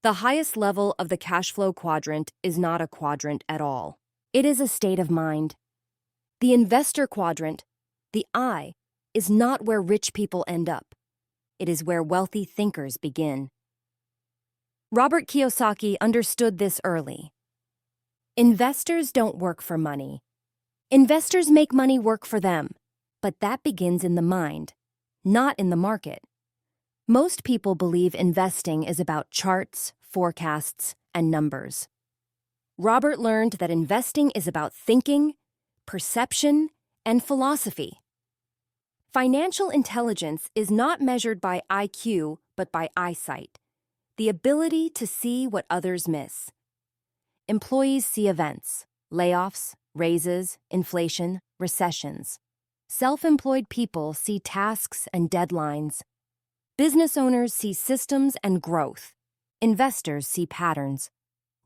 The highest level of the cash flow quadrant is not a quadrant at all. It is a state of mind. The investor quadrant, the I, is not where rich people end up. It is where wealthy thinkers begin. Robert Kiyosaki understood this early. Investors don't work for money. Investors make money work for them, but that begins in the mind, not in the market. Most people believe investing is about charts, forecasts, and numbers. Robert learned that investing is about thinking, perception, and philosophy. Financial intelligence is not measured by IQ, but by eyesight, the ability to see what others miss. Employees see events, layoffs, raises, inflation, recessions. Self-employed people see tasks and deadlines. Business owners see systems and growth. Investors see patterns,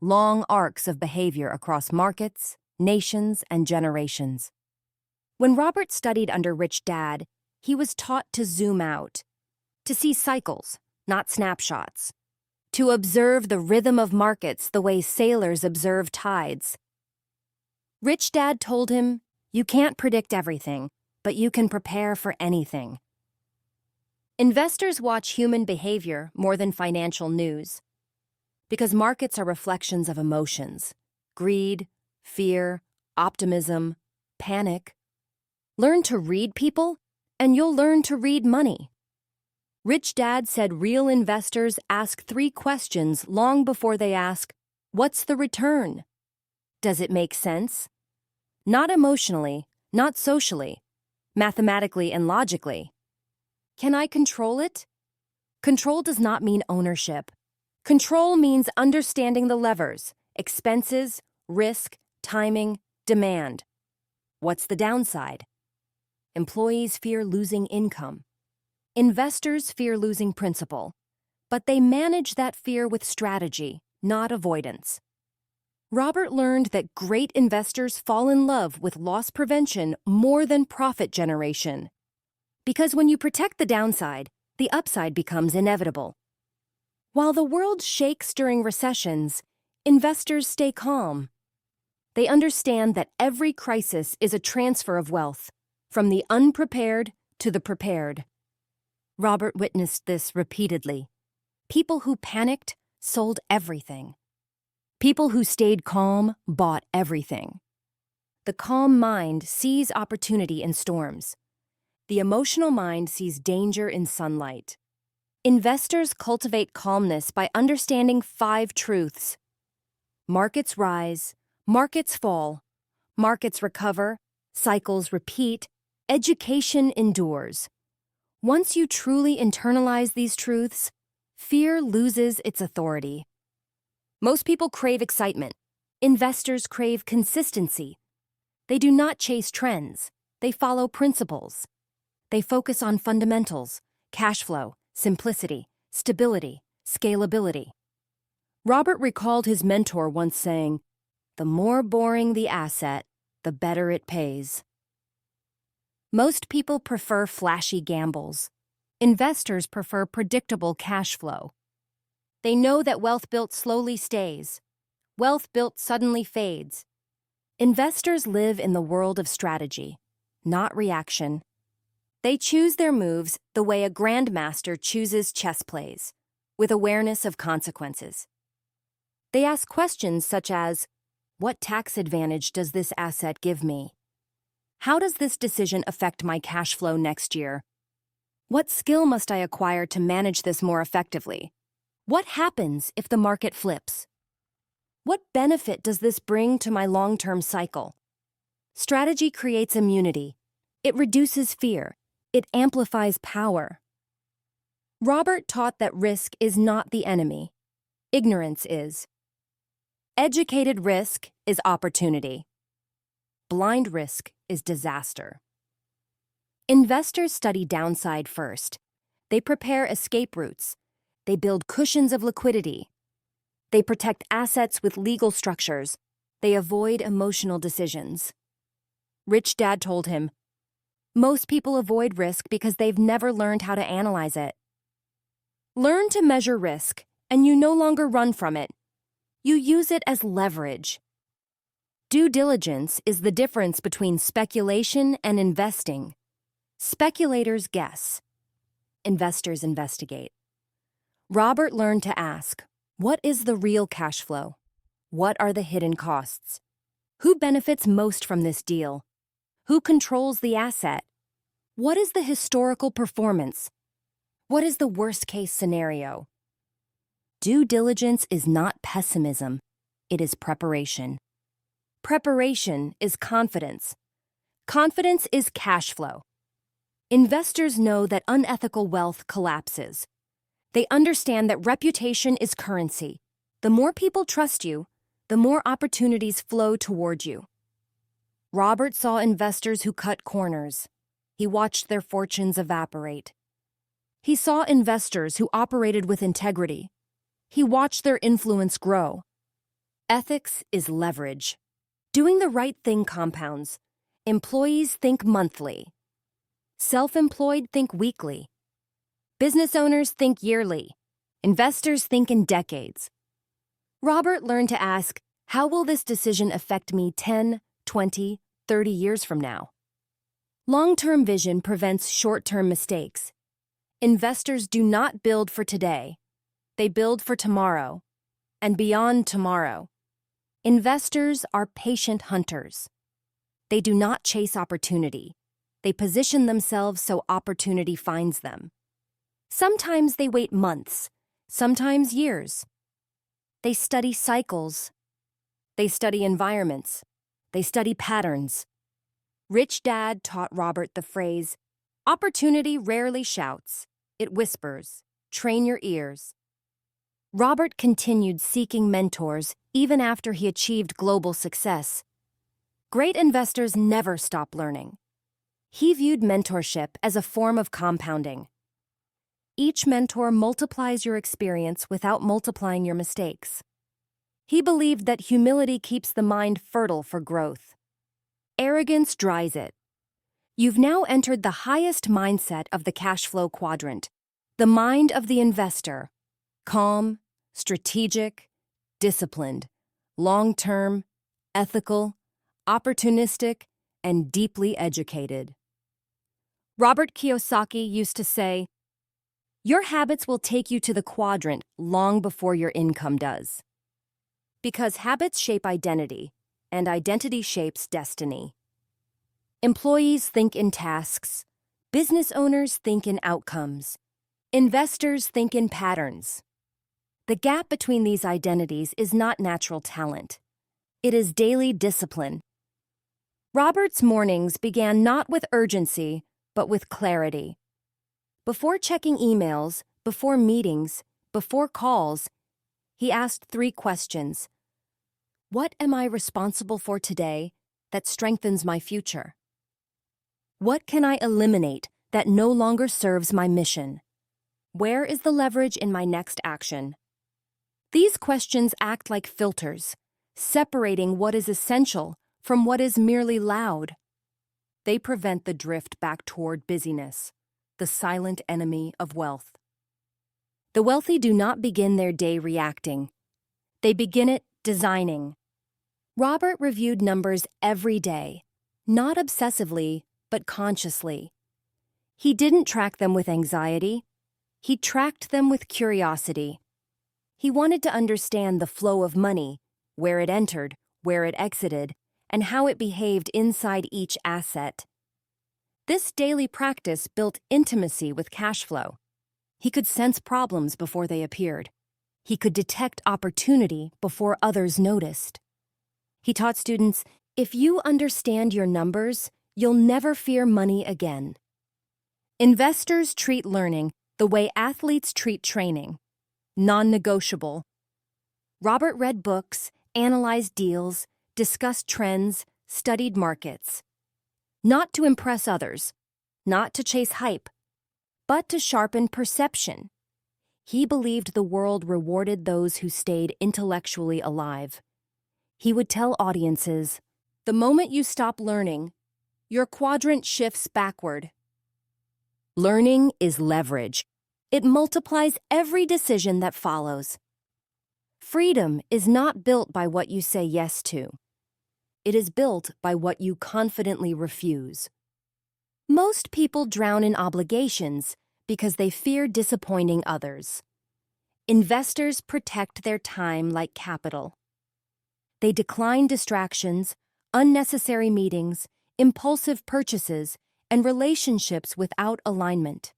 long arcs of behavior across markets, nations, and generations. When Robert studied under Rich Dad, he was taught to zoom out, to see cycles, not snapshots, to observe the rhythm of markets the way sailors observe tides. Rich Dad told him, "You can't predict everything, but you can prepare for anything." Investors watch human behavior more than financial news, because markets are reflections of emotions: greed, fear, optimism, panic. Learn to read people, and you'll learn to read money. Rich Dad said real investors ask 3 questions long before they ask, "What's the return? Does it make sense?" Not emotionally, not socially, mathematically and logically. Can I control it? Control does not mean ownership. Control means understanding the levers: expenses, risk, timing, demand. What's the downside? Employees fear losing income. Investors fear losing principal, but they manage that fear with strategy, not avoidance. Robert learned that great investors fall in love with loss prevention more than profit generation. Because when you protect the downside, the upside becomes inevitable. While the world shakes during recessions, investors stay calm. They understand that every crisis is a transfer of wealth, from the unprepared to the prepared. Robert witnessed this repeatedly. People who panicked sold everything. People who stayed calm bought everything. The calm mind sees opportunity in storms. The emotional mind sees danger in sunlight. Investors cultivate calmness by understanding 5 truths. Markets rise, markets fall, markets recover, cycles repeat, education endures. Once you truly internalize these truths, fear loses its authority. Most people crave excitement. Investors crave consistency. They do not chase trends. They follow principles. They focus on fundamentals: cash flow, simplicity, stability, scalability. Robert recalled his mentor once saying, "The more boring the asset, the better it pays." Most people prefer flashy gambles. Investors prefer predictable cash flow. They know that wealth built slowly stays. Wealth built suddenly fades. Investors live in the world of strategy, not reaction. They choose their moves the way a grandmaster chooses chess plays, with awareness of consequences. They ask questions such as, "What tax advantage does this asset give me? How does this decision affect my cash flow next year? What skill must I acquire to manage this more effectively? What happens if the market flips? What benefit does this bring to my long-term cycle?" Strategy creates immunity. It reduces fear. It amplifies power. Robert taught that risk is not the enemy. Ignorance is. Educated risk is opportunity. Blind risk is disaster. Investors study downside first. They prepare escape routes. They build cushions of liquidity. They protect assets with legal structures. They avoid emotional decisions. Rich Dad told him, "Most people avoid risk because they've never learned how to analyze it." Learn to measure risk and you no longer run from it. You use it as leverage. Due diligence is the difference between speculation and investing. Speculators guess. Investors investigate. Robert learned to ask, what is the real cash flow? What are the hidden costs? Who benefits most from this deal? Who controls the asset? What is the historical performance? What is the worst-case scenario? Due diligence is not pessimism. It is preparation. Preparation is confidence. Confidence is cash flow. Investors know that unethical wealth collapses. They understand that reputation is currency. The more people trust you, the more opportunities flow toward you. Robert saw investors who cut corners. He watched their fortunes evaporate. He saw investors who operated with integrity. He watched their influence grow. Ethics is leverage. Doing the right thing compounds. Employees think monthly. Self-employed think weekly. Business owners think yearly. Investors think in decades. Robert learned to ask, how will this decision affect me 10, 20, 30 years from now? Long-term vision prevents short-term mistakes. Investors do not build for today. They build for tomorrow and beyond tomorrow. Investors are patient hunters. They do not chase opportunity. They position themselves so opportunity finds them. Sometimes they wait months, sometimes years. They study cycles. They study environments. They study patterns. Rich Dad taught Robert the phrase, opportunity rarely shouts, it whispers, train your ears. Robert continued seeking mentors even after he achieved global success. Great investors never stop learning. He viewed mentorship as a form of compounding. Each mentor multiplies your experience without multiplying your mistakes. He believed that humility keeps the mind fertile for growth. Arrogance dries it. You've now entered the highest mindset of the Cashflow Quadrant, the mind of the investor. Calm, strategic, disciplined, long-term, ethical, opportunistic, and deeply educated. Robert Kiyosaki used to say, your habits will take you to the quadrant long before your income does. Because habits shape identity, and identity shapes destiny. Employees think in tasks. Business owners think in outcomes. Investors think in patterns. The gap between these identities is not natural talent. It is daily discipline. Robert's mornings began not with urgency, but with clarity. Before checking emails, before meetings, before calls, he asked 3 questions. What am I responsible for today that strengthens my future? What can I eliminate that no longer serves my mission? Where is the leverage in my next action? These questions act like filters, separating what is essential from what is merely loud. They prevent the drift back toward busyness, the silent enemy of wealth. The wealthy do not begin their day reacting. They begin it designing. Robert reviewed numbers every day, not obsessively, but consciously. He didn't track them with anxiety. He tracked them with curiosity. He wanted to understand the flow of money, where it entered, where it exited, and how it behaved inside each asset. This daily practice built intimacy with cash flow. He could sense problems before they appeared. He could detect opportunity before others noticed. He taught students, if you understand your numbers, you'll never fear money again. Investors treat learning the way athletes treat training, non-negotiable. Robert read books, analyzed deals, discussed trends, studied markets. Not to impress others, not to chase hype, but to sharpen perception. He believed the world rewarded those who stayed intellectually alive. He would tell audiences, the moment you stop learning, your quadrant shifts backward. Learning is leverage. It multiplies every decision that follows. Freedom is not built by what you say yes to. It is built by what you confidently refuse. Most people drown in obligations because they fear disappointing others. Investors protect their time like capital. They decline distractions, unnecessary meetings, impulsive purchases, and relationships without alignment.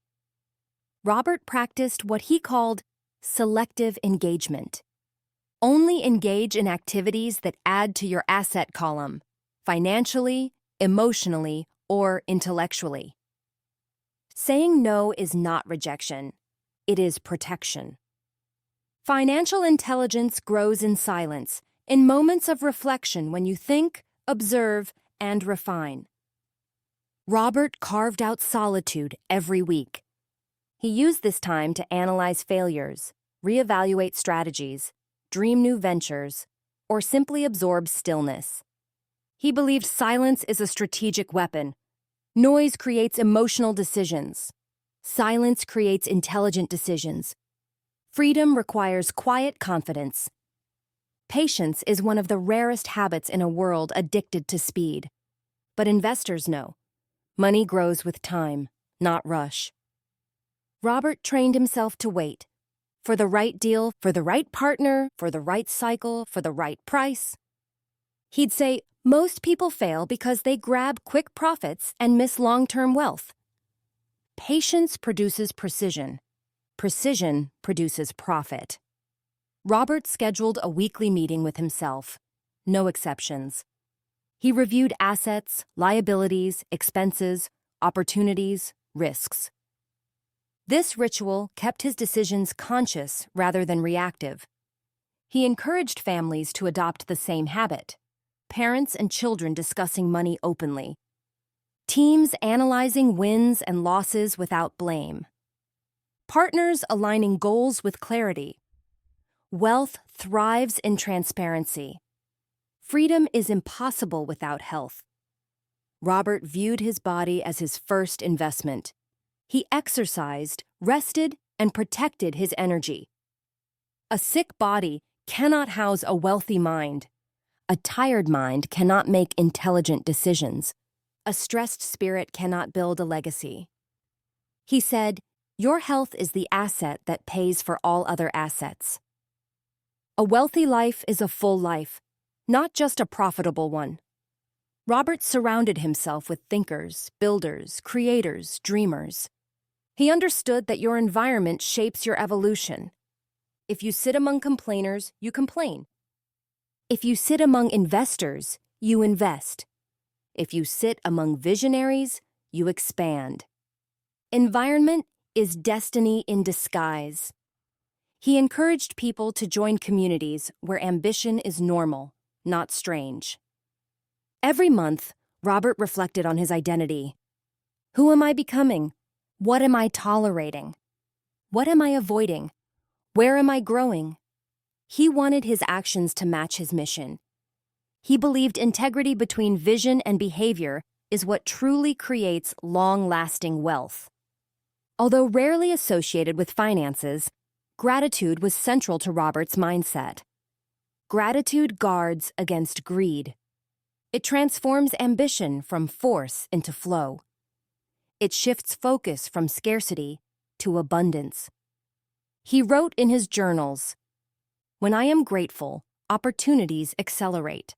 Robert practiced what he called selective engagement. Only engage in activities that add to your asset column, financially, emotionally, or intellectually. Saying no is not rejection. It is protection. Financial intelligence grows in silence, in moments of reflection when you think, observe, and refine. Robert carved out solitude every week. He used this time to analyze failures, reevaluate strategies, dream new ventures, or simply absorb stillness. He believed silence is a strategic weapon. Noise creates emotional decisions. Silence creates intelligent decisions. Freedom requires quiet confidence. Patience is one of the rarest habits in a world addicted to speed. But investors know. Money grows with time, not rush. Robert trained himself to wait. For the right deal, for the right partner, for the right cycle, for the right price. He'd say, most people fail because they grab quick profits and miss long-term wealth. Patience produces precision. Precision produces profit. Robert scheduled a weekly meeting with himself. No exceptions. He reviewed assets, liabilities, expenses, opportunities, risks. This ritual kept his decisions conscious rather than reactive. He encouraged families to adopt the same habit. Parents and children discussing money openly. Teams analyzing wins and losses without blame. Partners aligning goals with clarity. Wealth thrives in transparency. Freedom is impossible without health. Robert viewed his body as his first investment. He exercised, rested, and protected his energy. A sick body cannot house a wealthy mind. A tired mind cannot make intelligent decisions. A stressed spirit cannot build a legacy. He said, "Your health is the asset that pays for all other assets." A wealthy life is a full life, not just a profitable one. Robert surrounded himself with thinkers, builders, creators, dreamers. He understood that your environment shapes your evolution. If you sit among complainers, you complain. If you sit among investors, you invest. If you sit among visionaries, you expand. Environment is destiny in disguise. He encouraged people to join communities where ambition is normal, not strange. Every month, Robert reflected on his identity. Who am I becoming? What am I tolerating? What am I avoiding? Where am I growing? He wanted his actions to match his mission. He believed integrity between vision and behavior is what truly creates long-lasting wealth. Although rarely associated with finances, gratitude was central to Robert's mindset. Gratitude guards against greed. It transforms ambition from force into flow. It shifts focus from scarcity to abundance. He wrote in his journals, "When I am grateful, opportunities accelerate."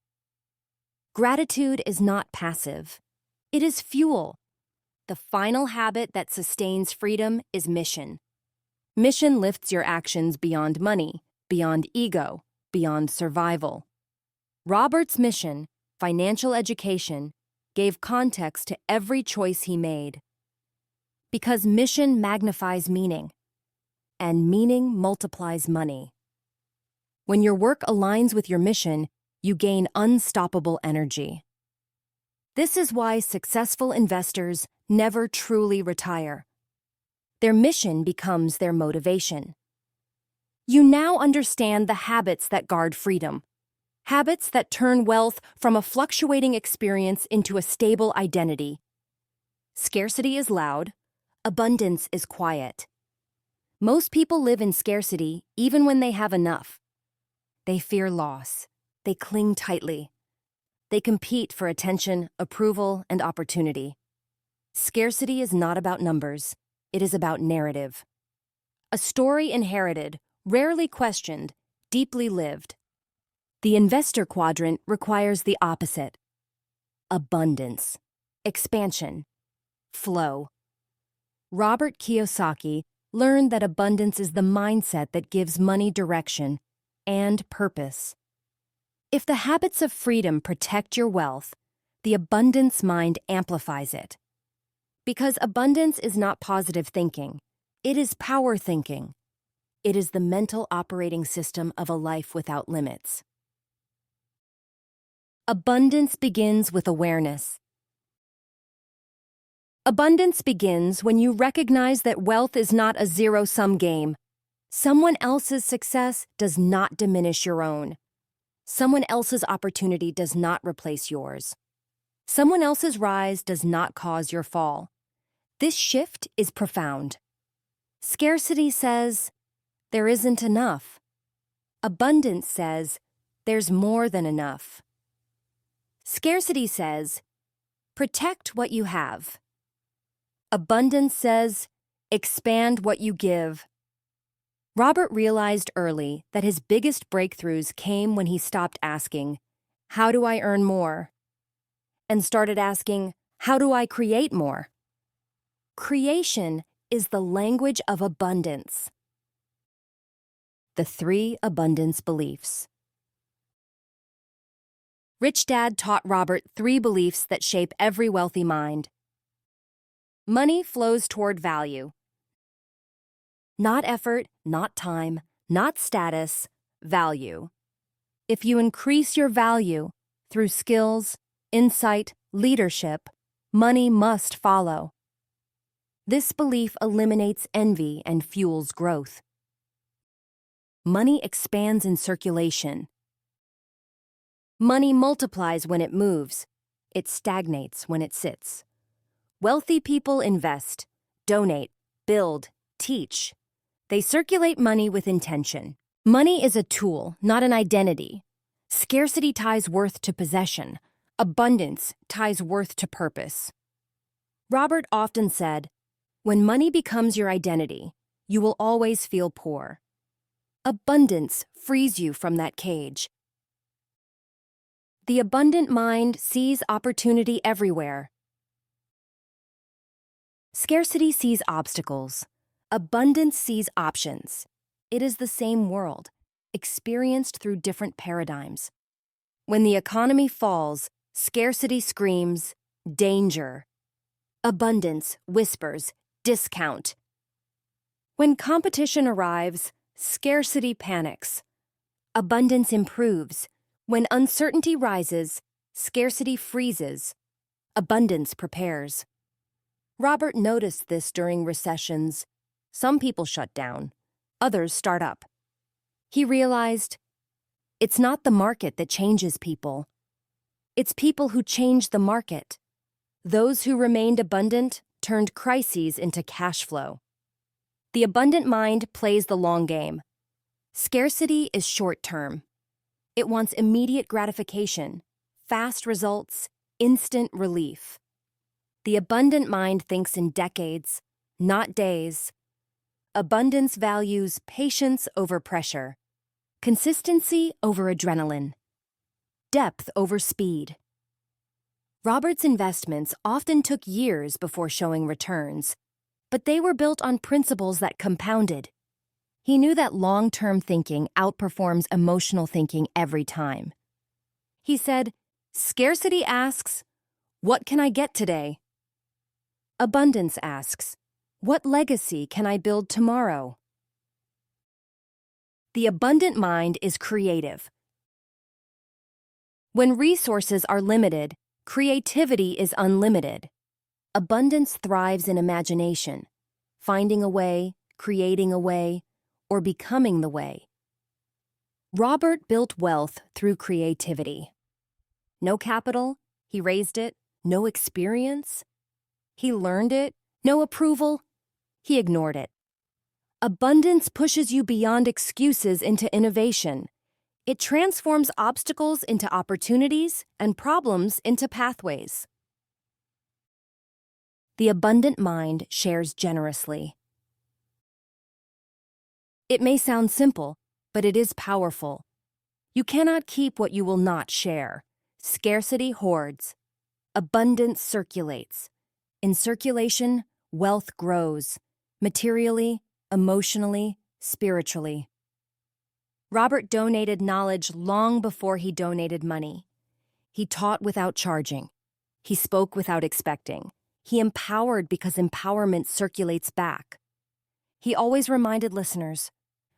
Gratitude is not passive. It is fuel. The final habit that sustains freedom is mission. Mission lifts your actions beyond money, beyond ego, beyond survival. Robert's mission, financial education, gave context to every choice he made. Because mission magnifies meaning, and meaning multiplies money. When your work aligns with your mission, you gain unstoppable energy. This is why successful investors never truly retire. Their mission becomes their motivation. You now understand the habits that guard freedom. Habits that turn wealth from a fluctuating experience into a stable identity. Scarcity is loud. Abundance is quiet. Most people live in scarcity even when they have enough. They fear loss. They cling tightly. They compete for attention, approval, and opportunity. Scarcity is not about numbers. It is about narrative. A story inherited, rarely questioned, deeply lived. The investor quadrant requires the opposite: abundance, expansion, flow. Robert Kiyosaki learned that abundance is the mindset that gives money direction and purpose. If the habits of freedom protect your wealth, the abundance mind amplifies it. Because abundance is not positive thinking, it is power thinking. It is the mental operating system of a life without limits. Abundance begins with awareness. Abundance begins when you recognize that wealth is not a zero-sum game. Someone else's success does not diminish your own. Someone else's opportunity does not replace yours. Someone else's rise does not cause your fall. This shift is profound. Scarcity says, there isn't enough. Abundance says, there's more than enough. Scarcity says, protect what you have. Abundance says, expand what you give. Robert realized early that his biggest breakthroughs came when he stopped asking, how do I earn more? And started asking, how do I create more? Creation is the language of abundance. The 3 abundance beliefs. Rich Dad taught Robert 3 beliefs that shape every wealthy mind. Money flows toward value. Not effort, not time, not status, value. If you increase your value through skills, insight, leadership, money must follow. This belief eliminates envy and fuels growth. Money expands in circulation. Money multiplies when it moves. It stagnates when it sits. Wealthy people invest, donate, build, teach. They circulate money with intention. Money is a tool, not an identity. Scarcity ties worth to possession. Abundance ties worth to purpose. Robert often said, when money becomes your identity, you will always feel poor. Abundance frees you from that cage. The abundant mind sees opportunity everywhere. Scarcity sees obstacles. Abundance sees options. It is the same world, experienced through different paradigms. When the economy falls, scarcity screams, danger. Abundance whispers, discount. When competition arrives, scarcity panics. Abundance improves. When uncertainty rises, scarcity freezes. Abundance prepares. Robert noticed this during recessions. Some people shut down, others start up. He realized, it's not the market that changes people. It's people who change the market. Those who remained abundant turned crises into cash flow. The abundant mind plays the long game. Scarcity is short-term. It wants immediate gratification, fast results, instant relief. The abundant mind thinks in decades, not days. Abundance values patience over pressure, consistency over adrenaline, depth over speed. Robert's investments often took years before showing returns, but they were built on principles that compounded. He knew that long-term thinking outperforms emotional thinking every time. He said, scarcity asks, what can I get today? Abundance asks, what legacy can I build tomorrow? The abundant mind is creative. When resources are limited, creativity is unlimited. Abundance thrives in imagination, finding a way, creating a way, or becoming the way. Robert built wealth through creativity. No capital, he raised it. No experience, he learned it. No approval, he ignored it. Abundance pushes you beyond excuses into innovation. It transforms obstacles into opportunities and problems into pathways. The abundant mind shares generously. It may sound simple, but it is powerful. You cannot keep what you will not share. Scarcity hoards. Abundance circulates. In circulation, wealth grows, materially, emotionally, spiritually. Robert donated knowledge long before he donated money. He taught without charging. He spoke without expecting. He empowered because empowerment circulates back. He always reminded listeners,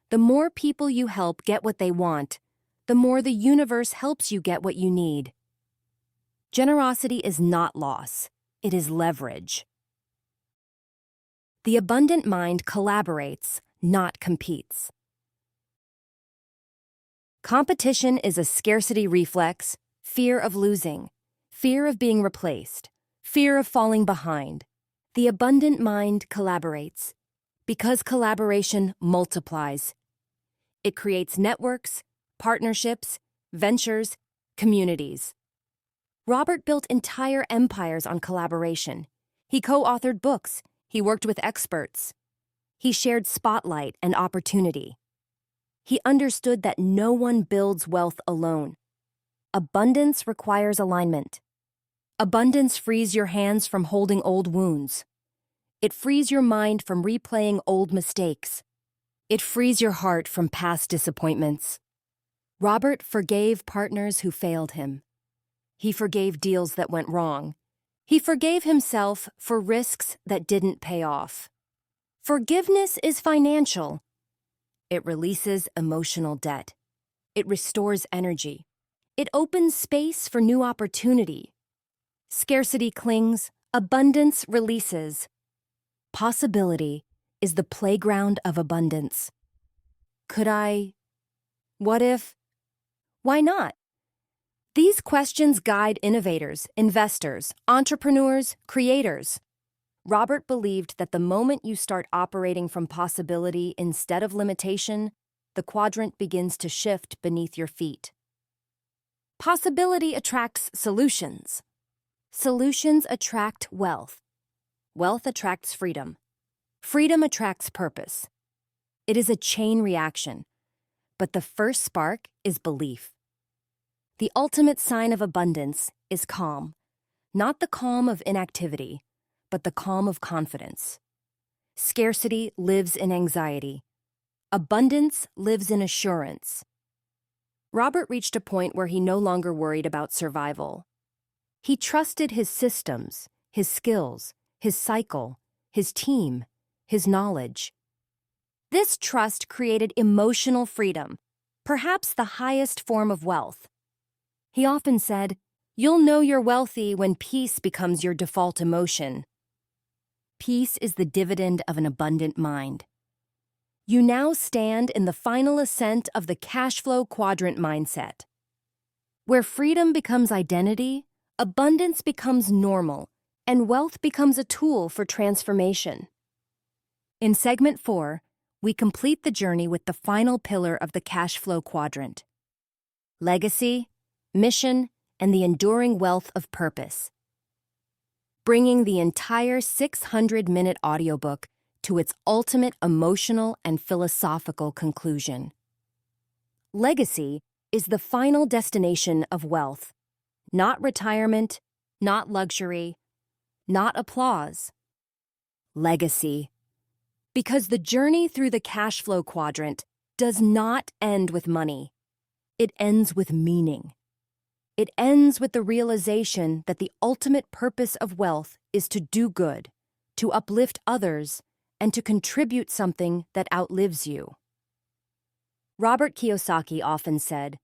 the more people you help get what they want, the more the universe helps you get what you need. Generosity is not loss. It is leverage. The abundant mind collaborates, not competes. Competition is a scarcity reflex, fear of losing, fear of being replaced, fear of falling behind. The abundant mind collaborates because collaboration multiplies. It creates networks, partnerships, ventures, communities. Robert built entire empires on collaboration. He co-authored books. He worked with experts. He shared spotlight and opportunity. He understood that no one builds wealth alone. Abundance requires alignment. Abundance frees your hands from holding old wounds. It frees your mind from replaying old mistakes. It frees your heart from past disappointments. Robert forgave partners who failed him. He forgave deals that went wrong. He forgave himself for risks that didn't pay off. Forgiveness is financial. It releases emotional debt. It restores energy. It opens space for new opportunity. Scarcity clings, abundance releases. Possibility is the playground of abundance. Could I? What if? Why not? These questions guide innovators, investors, entrepreneurs, creators. Robert believed that the moment you start operating from possibility instead of limitation, the quadrant begins to shift beneath your feet. Possibility attracts solutions. Solutions attract wealth. Wealth attracts freedom. Freedom attracts purpose. It is a chain reaction, but the first spark is belief. The ultimate sign of abundance is calm, not the calm of inactivity, but the calm of confidence. Scarcity lives in anxiety. Abundance lives in assurance. Robert reached a point where he no longer worried about survival. He trusted his systems, his skills, his cycle, his team, his knowledge. This trust created emotional freedom, perhaps the highest form of wealth. He often said, "You'll know you're wealthy when peace becomes your default emotion." Peace is the dividend of an abundant mind. You now stand in the final ascent of the Cashflow Quadrant mindset. Where freedom becomes identity, abundance becomes normal, and wealth becomes a tool for transformation. In segment 4, we complete the journey with the final pillar of the Cashflow Quadrant: legacy, mission, and the enduring wealth of purpose. Bringing the entire 600-minute audiobook to its ultimate emotional and philosophical conclusion. Legacy is the final destination of wealth, not retirement, not luxury, not applause. Legacy. Because the journey through the Cashflow Quadrant does not end with money. It ends with meaning. It ends with the realization that the ultimate purpose of wealth is to do good, to uplift others, and to contribute something that outlives you. Robert Kiyosaki often said,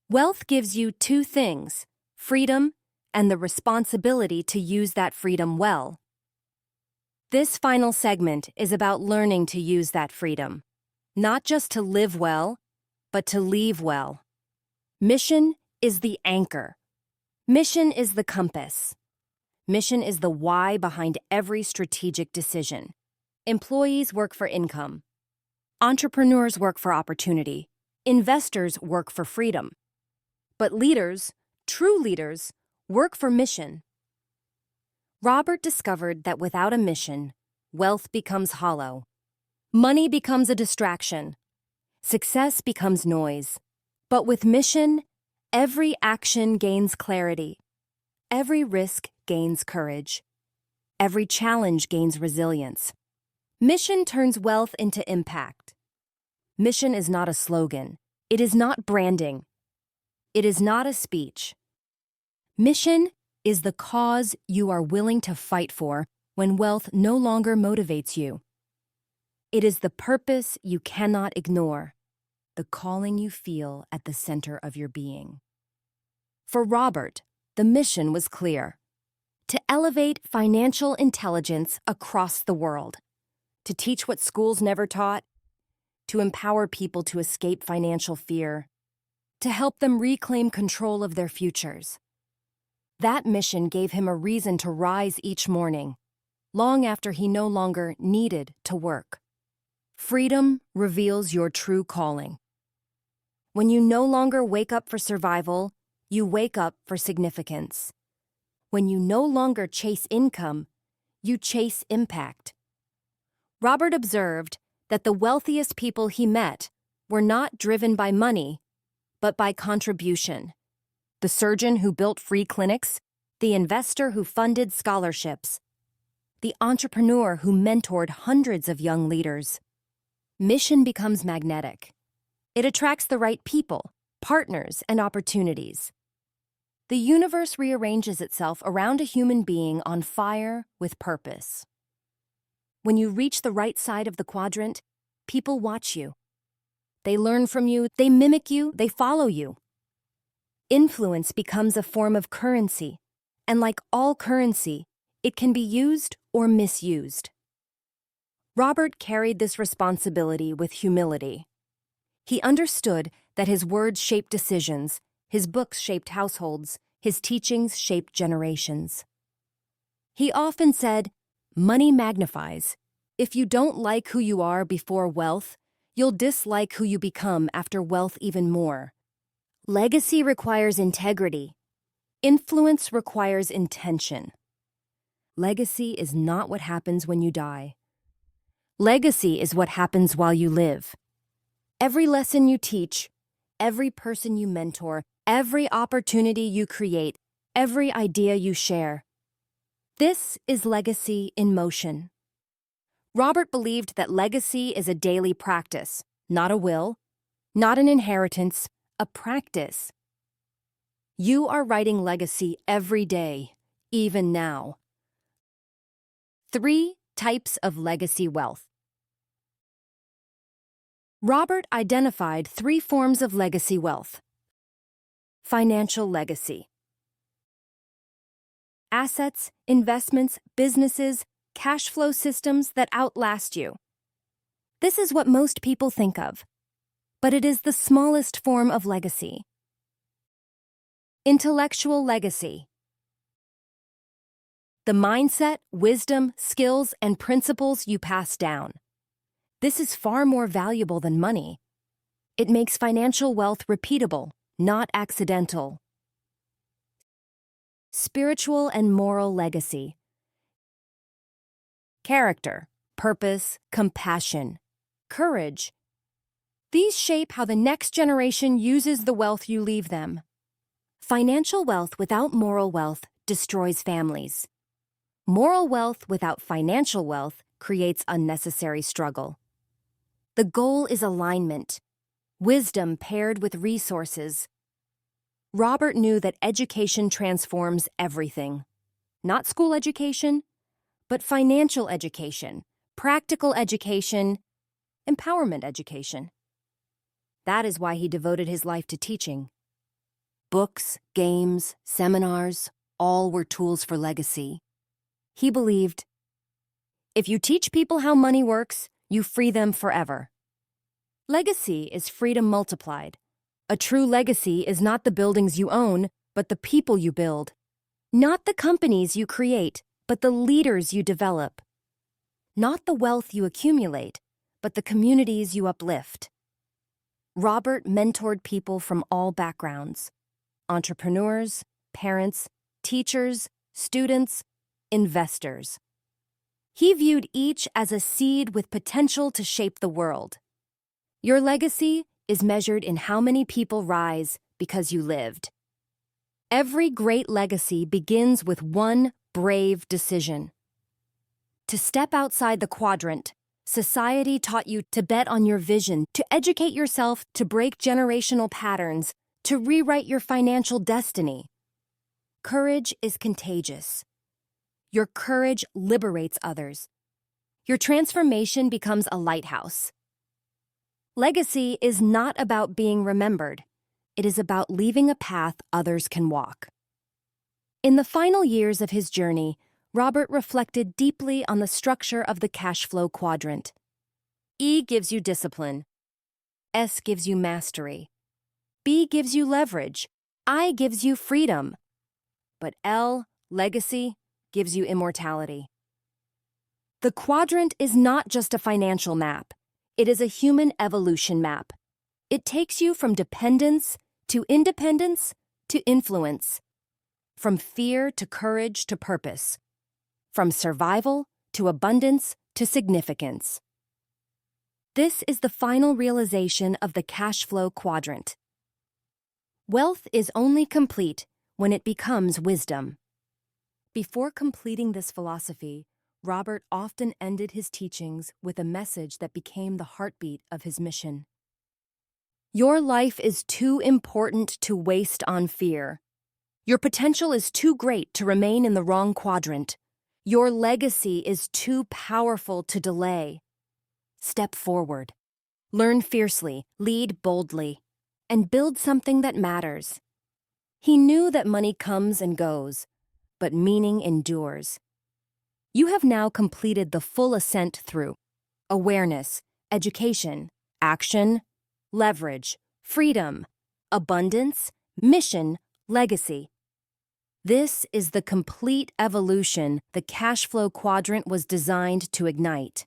"Wealth gives you two things, freedom and the responsibility to use that freedom well." This final segment is about learning to use that freedom, not just to live well, but to leave well. Mission is the anchor. Mission is the compass. Mission is the why behind every strategic decision. Employees work for income. Entrepreneurs work for opportunity. Investors work for freedom. But leaders, true leaders, work for mission. Robert discovered that without a mission, wealth becomes hollow. Money becomes a distraction. Success becomes noise. But with mission, every action gains clarity. Every risk gains courage. Every challenge gains resilience. Mission turns wealth into impact. Mission is not a slogan. It is not branding. It is not a speech. Mission is the cause you are willing to fight for when wealth no longer motivates you. It is the purpose you cannot ignore, the calling you feel at the center of your being. For Robert, the mission was clear: to elevate financial intelligence across the world, to teach what schools never taught, to empower people to escape financial fear, to help them reclaim control of their futures. That mission gave him a reason to rise each morning, long after he no longer needed to work. Freedom reveals your true calling. When you no longer wake up for survival, you wake up for significance. When you no longer chase income, you chase impact. Robert observed that the wealthiest people he met were not driven by money, but by contribution. The surgeon who built free clinics, the investor who funded scholarships, the entrepreneur who mentored hundreds of young leaders. Mission becomes magnetic. It attracts the right people, partners, and opportunities. The universe rearranges itself around a human being on fire with purpose. When you reach the right side of the quadrant, people watch you. They learn from you, they mimic you, they follow you. Influence becomes a form of currency, and like all currency, it can be used or misused. Robert carried this responsibility with humility. He understood that his words shaped decisions, his books shaped households, his teachings shaped generations. He often said, "Money magnifies. If you don't like who you are before wealth, you'll dislike who you become after wealth even more." Legacy requires integrity. Influence requires intention. Legacy is not what happens when you die. Legacy is what happens while you live. Every lesson you teach, every person you mentor, every opportunity you create, every idea you share. This is legacy in motion. Robert believed that legacy is a daily practice, not a will, not an inheritance, a practice. You are writing legacy every day, even now. 3 types of legacy wealth. Robert identified 3 forms of legacy wealth. Financial legacy. Assets, investments, businesses, cash flow systems that outlast you. This is what most people think of, but it is the smallest form of legacy. Intellectual legacy. The mindset, wisdom, skills, and principles you pass down. This is far more valuable than money. It makes financial wealth repeatable, not accidental. Spiritual and moral legacy. Character, purpose, compassion, courage. These shape how the next generation uses the wealth you leave them. Financial wealth without moral wealth destroys families. Moral wealth without financial wealth creates unnecessary struggle. The goal is alignment, wisdom paired with resources. Robert knew that education transforms everything. Not school education, but financial education, practical education, empowerment education. That is why he devoted his life to teaching. Books, games, seminars, all were tools for legacy. He believed, if you teach people how money works, you free them forever. Legacy is freedom multiplied. A true legacy is not the buildings you own, but the people you build. Not the companies you create, but the leaders you develop. Not the wealth you accumulate, but the communities you uplift. Robert mentored people from all backgrounds: entrepreneurs, parents, teachers, students, investors. He viewed each as a seed with potential to shape the world. Your legacy is measured in how many people rise because you lived. Every great legacy begins with one brave decision. To step outside the quadrant, society taught you to bet on your vision, to educate yourself, to break generational patterns, to rewrite your financial destiny. Courage is contagious. Your courage liberates others. Your transformation becomes a lighthouse. Legacy is not about being remembered. It is about leaving a path others can walk. In the final years of his journey, Robert reflected deeply on the structure of the Cashflow Quadrant. E gives you discipline. S gives you mastery. B gives you leverage. I gives you freedom. But L, legacy, gives you immortality. The quadrant is not just a financial map. It is a human evolution map. It takes you from dependence to independence to influence, from fear to courage to purpose, from survival to abundance to significance. This is the final realization of the Cashflow Quadrant. Wealth is only complete when it becomes wisdom. Before completing this philosophy, Robert often ended his teachings with a message that became the heartbeat of his mission. Your life is too important to waste on fear. Your potential is too great to remain in the wrong quadrant. Your legacy is too powerful to delay. Step forward. Learn fiercely, lead boldly, and build something that matters. He knew that money comes and goes, but meaning endures. You have now completed the full ascent through awareness, education, action, leverage, freedom, abundance, mission, legacy. This is the complete evolution the Cashflow Quadrant was designed to ignite.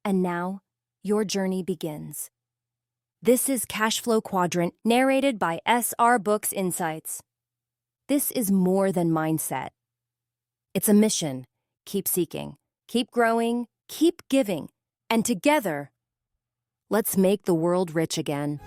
And now, your journey begins. This is Cashflow Quadrant, narrated by SR Books Insights. This is more than mindset. It's a mission. Keep seeking, keep growing, keep giving, and together, let's make the world rich again.